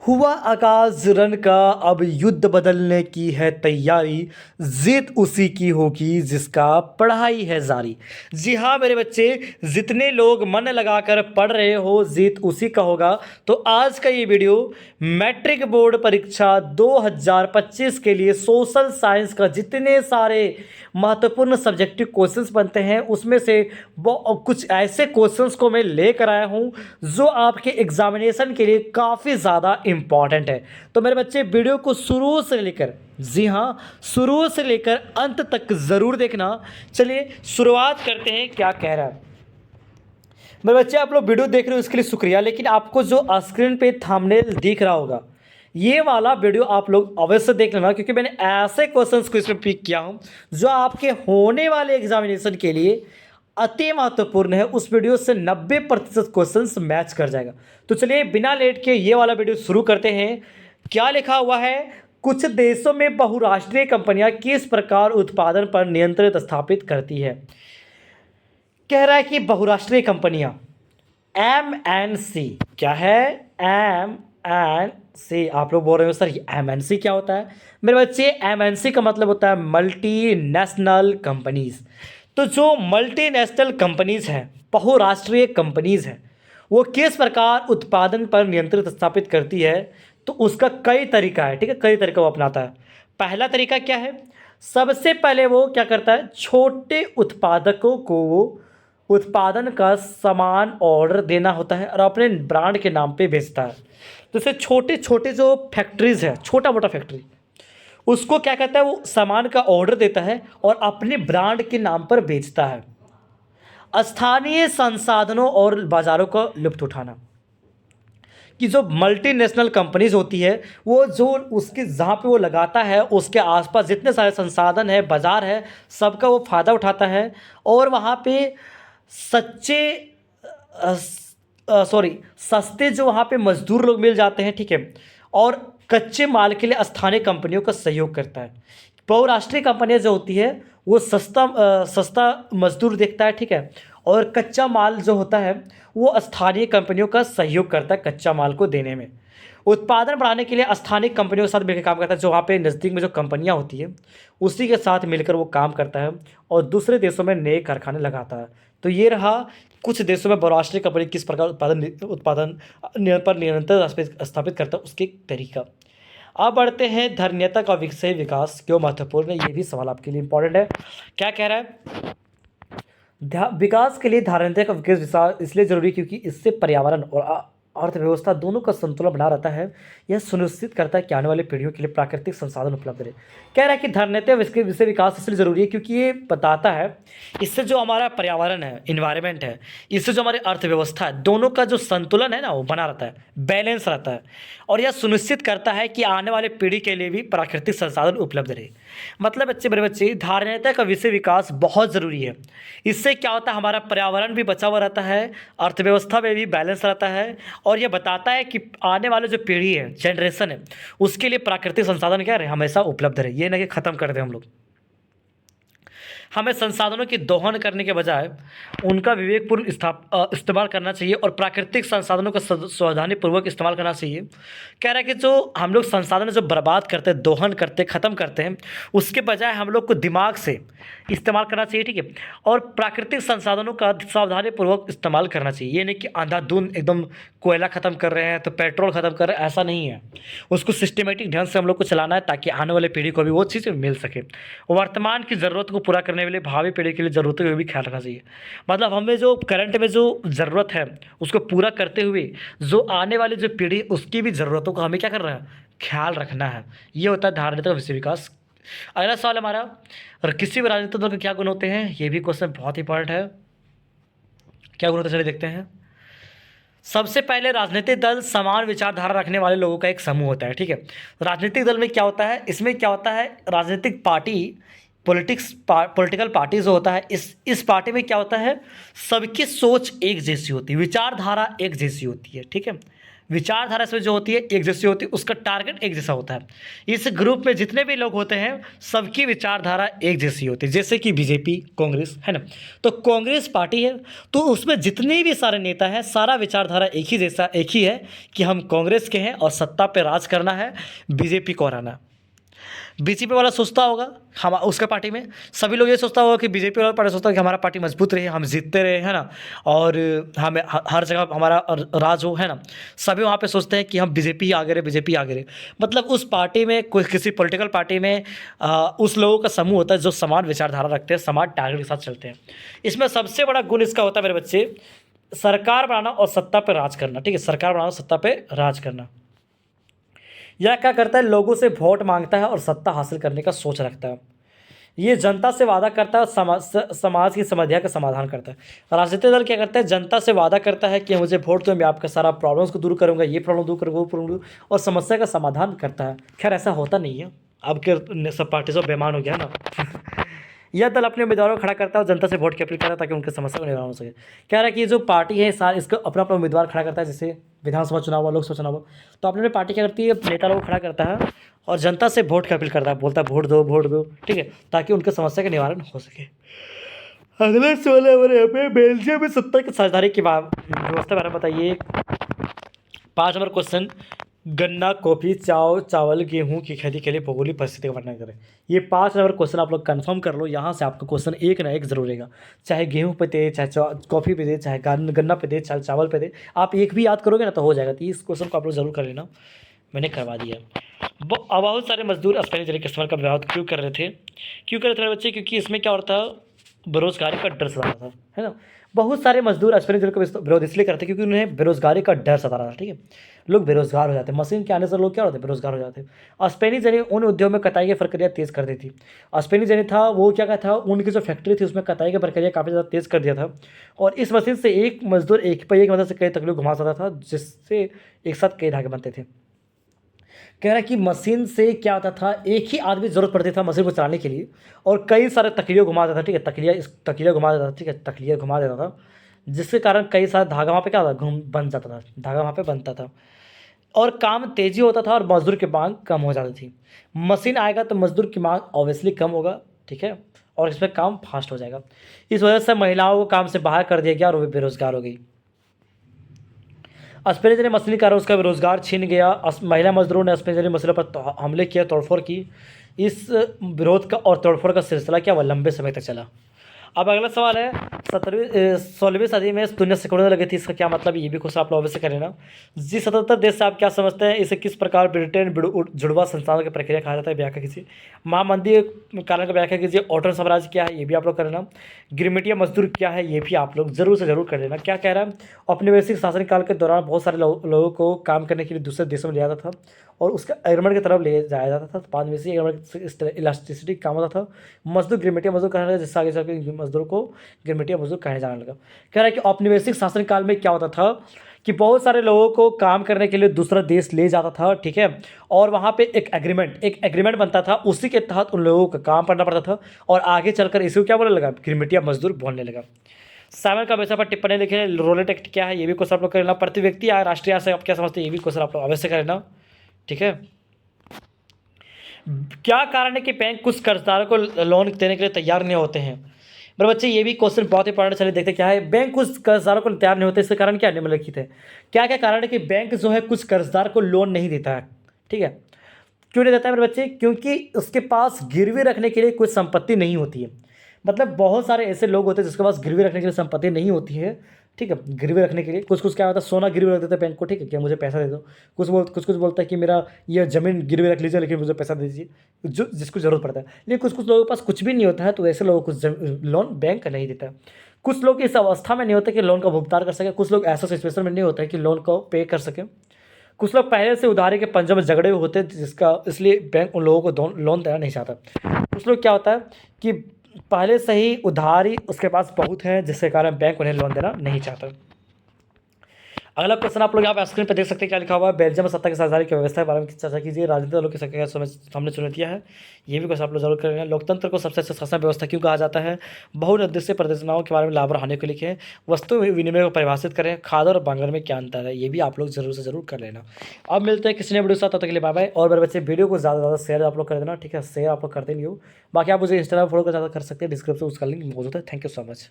हुआ आगाज रन का, अब युद्ध बदलने की है तैयारी। जीत उसी की होगी जिसका पढ़ाई है जारी। जी हाँ मेरे बच्चे, जितने लोग मन लगाकर पढ़ रहे हो जीत उसी का होगा। तो आज का ये वीडियो मैट्रिक बोर्ड परीक्षा 2025 के लिए सोशल साइंस का जितने सारे महत्वपूर्ण सब्जेक्टिव क्वेश्चंस बनते हैं उसमें से वो कुछ ऐसे क्वेश्चंस को मैं लेकर आया हूं जो आपके एग्जामिनेशन के लिए काफ़ी ज़्यादा इम्पॉर्टेंट है। तो मेरे बच्चे वीडियो को शुरू से लेकर, जी हाँ, शुरू से लेकर अंत तक ज़रूर देखना। चलिए शुरुआत करते हैं क्या कह रहा है मेरे बच्चे। आप लोग वीडियो देख रहे हो इसके लिए शुक्रिया, लेकिन आपको जो स्क्रीन पे थंबनेल दिख रहा होगा ये वाला वीडियो आप लोग अवश्य देख लेना, क्योंकि मैंने ऐसे क्वेश्चंस को इसमें पिक किया हूं जो आपके होने वाले एग्जामिनेशन के लिए अति महत्वपूर्ण है। उस वीडियो से 90% क्वेश्चंस मैच कर जाएगा। तो चलिए बिना लेट के ये वाला वीडियो शुरू करते हैं। क्या लिखा हुआ है? कुछ देशों में बहुराष्ट्रीय कंपनियां किस प्रकार उत्पादन पर नियंत्रण स्थापित करती है। कह रहा है कि बहुराष्ट्रीय कंपनियां MNC क्या है? MNC। आप लोग बोल रहे हो सर ये MNC क्या होता है? मेरे बच्चे MNC का मतलब होता है मल्टी नेशनल कंपनीज। तो जो मल्टीनेशनल कंपनीज हैं, बहुराष्ट्रीय कंपनीज हैं, वो किस प्रकार उत्पादन पर नियंत्रण स्थापित करती है? तो उसका कई तरीका है, ठीक है, कई तरीका वो अपनाता है। पहला तरीका क्या है? सबसे पहले वो क्या करता है, छोटे उत्पादकों को वो उत्पादन का सामान ऑर्डर देना होता है और अपने ब्रांड के नाम पे बेचता है। तो जैसे छोटे छोटे जो फैक्ट्रीज है, छोटा मोटा फैक्ट्री, उसको क्या कहता है, वो सामान का ऑर्डर देता है और अपने ब्रांड के नाम पर बेचता है। स्थानीय संसाधनों और बाजारों का लुत्फ उठाना, कि जो मल्टीनेशनल कंपनीज होती है वो जो उसके जहाँ पे वो लगाता है उसके आसपास जितने सारे संसाधन है, बाजार है, सबका वो फ़ायदा उठाता है और वहाँ पे सच्चे सस्ते जो वहाँ पे मजदूर लोग मिल जाते हैं, ठीक है, और कच्चे माल के लिए स्थानीय कंपनियों का सहयोग करता है। बहुराष्ट्रीय कंपनियां जो होती है वो सस्ता मजदूर देखता है, ठीक है, और कच्चा माल जो होता है वो स्थानीय कंपनियों का सहयोग करता है कच्चा माल को देने में। उत्पादन बढ़ाने के लिए स्थानीय कंपनियों के साथ मिलकर काम करता है। जो वहाँ पे नज़दीक में जो कंपनियाँ होती है उसी के साथ मिलकर वो काम करता है और दूसरे देशों में नए कारखाने लगाता है। तो ये रहा कुछ देशों में बहुराष्ट्रीय कंपनी किस प्रकार उत्पादन पर नियंत्रण स्थापित करता है उसके तरीका। अब बढ़ते हैं, धारणीयता का विषय विकास क्यों महत्वपूर्ण है? ये भी सवाल आपके लिए इंपॉर्टेंट है। क्या कह रहा है? विकास के लिए धारणीयता का विकास इसलिए जरूरी क्योंकि इससे पर्यावरण और अर्थव्यवस्था दोनों का संतुलन बना रहता है। यह सुनिश्चित करता है कि आने वाली पीढ़ियों के लिए प्राकृतिक संसाधन उपलब्ध रहे। कह रहा है कि धारणीयता विषय विकास इसलिए जरूरी है क्योंकि ये बताता है इससे जो हमारा पर्यावरण है, इन्वायरमेंट है, इससे जो हमारी अर्थव्यवस्था है, दोनों का जो संतुलन है ना वो बना रहता है, बैलेंस रहता है। और यह सुनिश्चित करता है कि आने वाले पीढ़ी के लिए भी प्राकृतिक संसाधन उपलब्ध रहे। मतलब मेरे बच्चे, धारणीयता का विषय विकास बहुत ज़रूरी है। इससे क्या होता है, हमारा पर्यावरण भी बचा हुआ रहता है, अर्थव्यवस्था में भी बैलेंस रहता है और यह बताता है कि आने वाले जो पीढ़ी है, जनरेशन है, उसके लिए प्राकृतिक संसाधन क्या रहे, हमेशा उपलब्ध रहे। ये ना कि ख़त्म कर दें हम लोग। हमें संसाधनों की दोहन करने के बजाय उनका विवेकपूर्ण इस्तेमाल करना चाहिए और प्राकृतिक संसाधनों का सावधानीपूर्वक इस्तेमाल करना चाहिए। कह रहा है कि जो हम लोग संसाधन जो बर्बाद करते हैं, दोहन करते, ख़त्म करते हैं, उसके बजाय हम लोग को दिमाग से इस्तेमाल करना चाहिए, ठीक है, और प्राकृतिक संसाधनों का सावधानीपूर्वक इस्तेमाल करना चाहिए। ये नहीं कि अंधाधुंध एकदम कोयला ख़त्म कर रहे हैं तो पेट्रोल ख़त्म कर रहे हैं, ऐसा नहीं है। उसको सिस्टमेटिक ढंग से हम लोग को चलाना है ताकि आने वाले पीढ़ी को भी वो चीज़ मिल सके। वर्तमान की ज़रूरत को पूरा करने के लिए भावी पीढ़ी के लिए ज़रूरतों का भी ख्याल रखना चाहिए। मतलब हमें जो करंट में जो ज़रूरत है उसको पूरा करते हुए जो आने वाली जो पीढ़ी उसकी भी ज़रूरतों का हमें क्या करना है, ख्याल रखना है। ये होता है धारणीयता का विषय विकास। अगला सवाल हमारा, और किसी भी राजनीतिक दल के क्या गुण होते हैं? ये भी क्वेश्चन बहुत इंपॉर्टेंट है। क्या गुण होते हैं चलिए देखते हैं। सबसे पहले राजनीतिक दल समान विचारधारा रखने वाले लोगों का एक समूह होता है, ठीक है। राजनीतिक दल में क्या होता है, इसमें क्या होता है, राजनीतिक पार्टी, पॉलिटिकल पार्टी जो होता है, इस पार्टी में क्या होता है, सबकी सोच एक जैसी होती है, विचारधारा एक जैसी होती है, ठीक है। विचारधारा इसमें जो होती है एक जैसी होती है, उसका टारगेट एक जैसा होता है। इस ग्रुप में जितने भी लोग होते हैं सबकी विचारधारा एक जैसी होती है, जैसे कि बीजेपी, कांग्रेस है ना। तो कांग्रेस पार्टी है तो उसमें जितने भी सारे नेता हैं सारा विचारधारा एक ही जैसा, एक ही है कि हम कांग्रेस के हैं और सत्ता पे राज करना है, बीजेपी को हराना। बीजेपी वाला सोचता होगा, हम उसका पार्टी में सभी लोग ये सोचता होगा कि बीजेपी वाला पार्टी सोचता है कि हमारा पार्टी मजबूत रहे, हम जीतते रहे, है ना, और हमें हर जगह हमारा राज हो, है ना। सभी वहाँ पे सोचते हैं कि हम बीजेपी आगे रहे, बीजेपी आगे रहे। मतलब उस पार्टी में कोई किसी पॉलिटिकल पार्टी में उस लोगों का समूह होता है जो समान विचारधारा रखते हैं, समान टारगेट के साथ चलते हैं। इसमें सबसे बड़ा गुण इसका होता है मेरे बच्चे, सरकार बनाना और सत्ता पर राज करना। ठीक है, सरकार बनाना, सत्ता पर राज करना। यह क्या करता है, लोगों से वोट मांगता है और सत्ता हासिल करने का सोच रखता है। ये जनता से वादा करता है और समाज की समस्या का समाधान करता है। राजनीतिक दल क्या करता है, जनता से वादा करता है कि मुझे वोट दो, मैं आपका सारा प्रॉब्लम्स को दूर करूंगा, ये प्रॉब्लम दूर करूँगा, वो प्रॉब्लम, और समस्या का समाधान करता है। खैर ऐसा होता नहीं है, अब के सब पार्टी सब बेईमान हो गया ना। यह दल अपने उम्मीदवारों को खड़ा करता है और जनता से वोट की अपील करता है ताकि उनकी समस्या का निवारण हो सके। कह रहा है कि ये जो पार्टी है सार इसका अपना अपना उम्मीदवार खड़ा करता है, जैसे विधानसभा चुनाव हुआ, लोकसभा चुनाव हुआ, तो अपने पार्टी क्या करती है, नेता लोग खड़ा करता है और जनता से वोट की अपील करता है, बोलता है वोट दो, वोट दो। ठीक है, ताकि उनकी समस्या का निवारण हो सके। अगले सवाल है हमारे यहाँ पे, बेल्जियम में सत्ता की साझेदारी की व्यवस्था बारे में बताइए। 5 नंबर क्वेश्चन, गन्ना, कॉफ़ी, चावल, गेहूं की खेती के लिए भौगोलिक परिस्थिति का वर्णन करें। ये 5 नंबर क्वेश्चन आप लोग कंफर्म कर लो, यहाँ से आपका क्वेश्चन एक ना एक जरूर रहेगा। चाहे गेहूं पे दे, चाहे कॉफ़ी पे दे, चाहे गन्ना पे दे, चाहे चावल पे दे, आप एक भी याद करोगे ना तो हो जाएगा। तो इस क्वेश्चन को आप लोग जरूर कर लेना, मैंने करवा दिया। बहुत सारे मजदूर स्पेनिश जरिए इस्तेमाल का विरोध क्यों कर रहे थे मेरे बच्चे, क्योंकि इसमें क्या होता था, बेरोजगारी का डर सता रहा था, है ना। बहुत सारे मजदूर स्पेनिश जरिए का विरोध इसलिए करते क्योंकि उन्हें बेरोजगारी का डर सता रहा था। ठीक है, लोग बेरोजगार हो जाते, मशीन के आने से लोग क्या होते, बेरोजगार हो जाते। स्पेनिश जरिए उन उद्योग में कटाई की प्रक्रिया तेज कर दी थी। स्पेनिश जरिए था वो क्या कहता था, उनकी जो फैक्ट्री थी उसमें कटाई की प्रक्रिया काफ़ी ज़्यादा तेज कर दिया था। और इस मशीन से एक मजदूर एक पहिए की मदद से कई तकलीफ घुमा सकता था, जिससे एक साथ कई धागे बनते थे। कह रहा है कि मशीन से क्या होता था, एक ही आदमी ज़रूरत पड़ती था मशीन को चलाने के लिए, और कई सारे तकलियाँ घुमा देता था। ठीक है, तकलियाँ घुमा देता था। ठीक है, तकलियाँ घुमा देता था, जिसके कारण कई सारे धागा वहाँ पे क्या होता, बन जाता था, धागा वहाँ पे बनता था, और काम तेज़ी होता था और मजदूर की मांग कम हो जाती थी। मशीन आएगा तो मजदूर की मांग ऑब्वियसली कम होगा। ठीक है, और इसमें काम फास्ट हो जाएगा। इस वजह से महिलाओं को काम से बाहर कर दिया गया और वो बेरोजगार हो गई। स्पेनिश ने मछली कारों उसका रोजगार छीन गया। महिला मजदूरों ने स्पेनिश मसले पर हमले किया, तोड़फोड़ की। इस विरोध का और तोड़फोड़ का सिलसिला क्या वह लंबे समय तक चला। अब अगला सवाल है, 16वीं सदी में दुनिया सिकुड़ने लगी थी, इसका क्या मतलब, ये भी क्वेश्चन आप लोग अवश्य करें ना। जी 77 देश से आप क्या समझते हैं, इसे किस प्रकार ब्रिटेन जुड़वा संस्थानों की प्रक्रिया कहा जाता है, व्याख्या कीजिए। महामंदी कारण का व्याख्या कीजिए। ऑटोमन साम्राज्य क्या है, ये भी आप लोग कर लेना। गिरमिटिया मजदूर क्या है, ये भी आप लोग जरूर से जरूर कर लेना। क्या कह रहा है, औपनिवेशिक शासन काल के दौरान बहुत सारे लोगों को काम करने के लिए दूसरे देशों में ले जाता था और उसका एग्रीमेंट की तरफ ले जाया जाता था। 5 में से एग्रीमेंट इलास्टिसिटी काम होता था। मजदूर गिरमिटिया मजदूर कहने लगा, जिससे आगे चल के मजदूर को गिरमिटिया मजदूर कहने जाने लगा। कह रहा है कि औपनिवेशिक शासन काल में क्या होता था कि बहुत सारे लोगों को काम करने के लिए दूसरा देश ले जाता था। ठीक है, और वहाँ पे एक एग्रीमेंट बनता था, उसी के तहत उन लोगों को काम करना पड़ता था और आगे चलकर इसी को क्या बोलने लगा, गिरमिटिया मजदूर बोलने लगा। साइमन का वैसा पर टिप्पणी लिखे। रोलेट एक्ट क्या है, ये भी क्वेश्चन आप लोग कर लेना। प्रति व्यक्ति आय राष्ट्रीय आय से आप क्या समझते हैं, ये भी क्वेश्चन आप लोग अवश्य कर लेना। ठीक है, क्या कारण है कि बैंक कुछ कर्जदारों को लोन देने के लिए तैयार नहीं होते हैं। मेरे बच्चे ये भी क्वेश्चन बहुत इंपॉर्टेंट, चलिए देखते क्या है। बैंक कुछ कर्जदारों को तैयार नहीं होते, इसके कारण क्या निम्नलिखित है। क्या क्या कारण है कि बैंक जो है कुछ कर्जदार को लोन नहीं देता है। ठीक है, क्यों नहीं देता है मेरे बच्चे, क्योंकि उसके पास गिरवी रखने के लिए कोई संपत्ति नहीं होती है। मतलब बहुत सारे ऐसे लोग होते हैं जिसके पास गिरवी रखने के लिए संपत्ति नहीं होती है। ठीक है, गिरवी रखने के लिए कुछ क्या होता है, सोना गिरवी रख देते हैं बैंक को। ठीक है, क्या मुझे पैसा दे दो। कुछ बोलता है कि मेरा ये ज़मीन गिरवी रख लीजिए लेकिन मुझे पैसा दे दीजिए, जो जिसको ज़रूरत पड़ता है। लेकिन कुछ लोगों के पास कुछ भी नहीं होता है, तो ऐसे लोगों को लोन बैंक नहीं देता है। कुछ लोग इस अवस्था में नहीं होते कि लोन का भुगतान कर सके। कुछ लोग ऐसा सिचुएशन में नहीं होता है कि लोन को पे कर सके। कुछ लोग पहले से उधारी के पंजों में झगड़े हुए होते हैं, जिसका इसलिए बैंक उन लोगों को लोन देना नहीं चाहता। कुछ लोग क्या होता है कि पहले से ही उधारी उसके पास बहुत है, जिसके कारण बैंक उन्हें लोन देना नहीं चाहता। अगला क्वेश्चन आप लोग यहाँ पे स्क्रीन पे देख सकते हैं, क्या लिखा हुआ है, बेल्जियम में सत्ता की साझेदारी की व्यवस्था के बारे में चर्चा कीजिए, राजनीतिक दलों की संख्या का सामने चुनौतियाँ है। ये भी क्वेश्चन आप लोग जरूर करेंगे। लोकतंत्र को सबसे अच्छा शासन व्यवस्था क्यों कहा जाता है, बहुउद्देशीय परियोजनाओं के बारे में लाभ और हानि को लिखें, वस्तु विनिमय को परिभाषित करें, खादर और बांगर में क्या अंतर है, ये भी आप लोग जरूर से जरूर कर लेना। अब मिलते हैं किसी ने वीडियो साथ, तब तक के लिए बाय बाय। और मेरे बच्चे वीडियो को ज़्यादा से ज़्यादा शेयर आप लोग कर देना, ठीक है, शेयर आप लोग करते नहीं हो। बाकी आप मुझे इंस्टाग्राम फॉलो कर सकते हैं, डिस्क्रिप्शन उसका लिंक मौजूद है। Thank you so much.